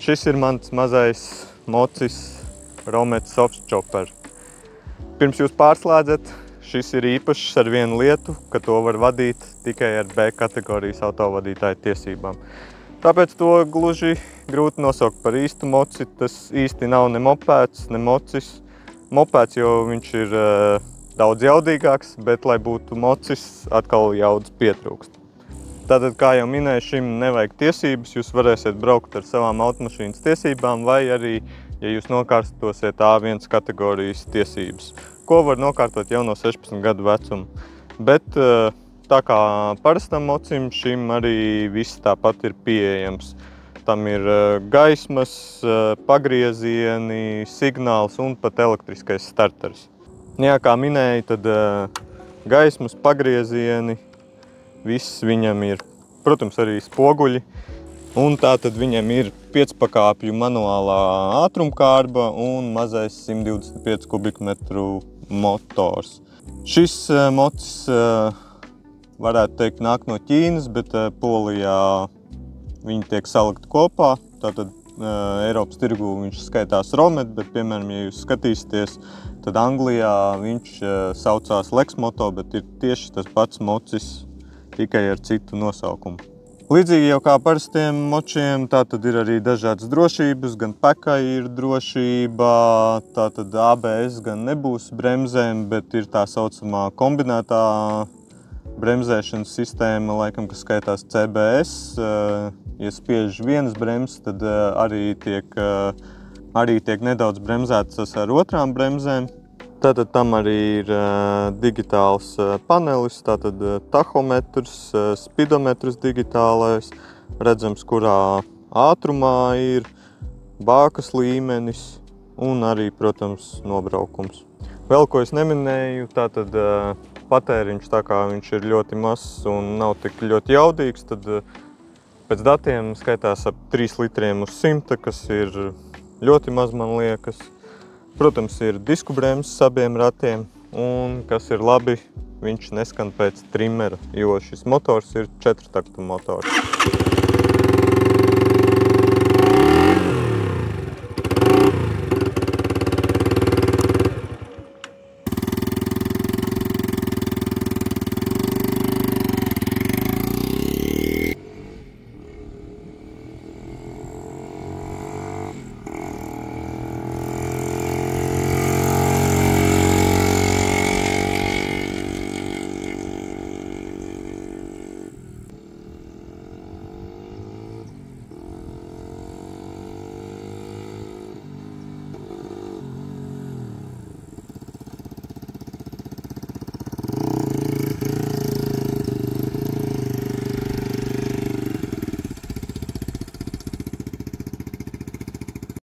Šis ir mans mazais mocis Romet Soft Chopper. Pirms jūs pārslēdzat, šis ir īpašs ar vienu lietu, ka to var vadīt tikai ar B kategorijas autovadītāju tiesībām. Tāpēc to gluži grūti nosaukt par īstu moci. Tas īsti nav ne mopēds, ne mocis. Mopēds, jo viņš ir daudz jaudīgāks, bet, lai būtu mocis, atkal jaudas pietrūkst. Tātad, kā jau minēju, šim nevajag tiesības. Jūs varēsiet braukt ar savām automašīnas tiesībām, vai arī, ja jūs nokārtosiet A1 kategorijas tiesības, ko var nokārtot jau no 16 gadu vecuma. Bet tā kā parastam mocim, šim arī viss tāpat ir pieejams. Tam ir gaismas, pagriezieni, signāls un pat elektriskais starteris. Jā, kā minēju, tad gaismas, pagriezieni, viss viņam ir, protams, arī spoguļi. Un tātad viņam ir 5 pakāpju manuālā ātrumkārba un mazais 125 kubikmetru motors. Šis mocis, varētu teikt, nāk no Ķīnas, bet Polijā viņi tiek salikti kopā. Tātad Eiropas tirgū viņš skaitās Romet, bet, piemēram, ja jūs skatīsieties, tad Anglijā viņš saucās Lexmoto, bet ir tieši tas pats mocis, tikai ar citu nosaukumu. Līdzīgi jau kā parastiem močiem, tātad ir arī dažādas drošības, gan PEKA ir drošība, tātad ABS gan nebūs bremzēm, bet ir tā saucamā kombinētā bremzēšanas sistēma, laikam, kas skaitās CBS. Ja spiež vienas bremzes, tad arī tiek nedaudz bremzētas ar otrām bremzēm. Tātad tam arī ir digitāls panelis, tātad tahometrs, spidometrs digitālais, redzams, kurā ātrumā ir, bākas līmenis un arī, protams, nobraukums. Vēl ko es neminēju, tātad patēriņš, tā kā viņš ir ļoti mazs un nav tik ļoti jaudīgs, tad pēc datiem skaitās ap 3 litriem uz 100, kas ir ļoti maz, man liekas. Protams, ir disku bremzes abiem ratiem, un, kas ir labi, viņš neskan pēc trimera, jo šis motors ir 4-taktu motors.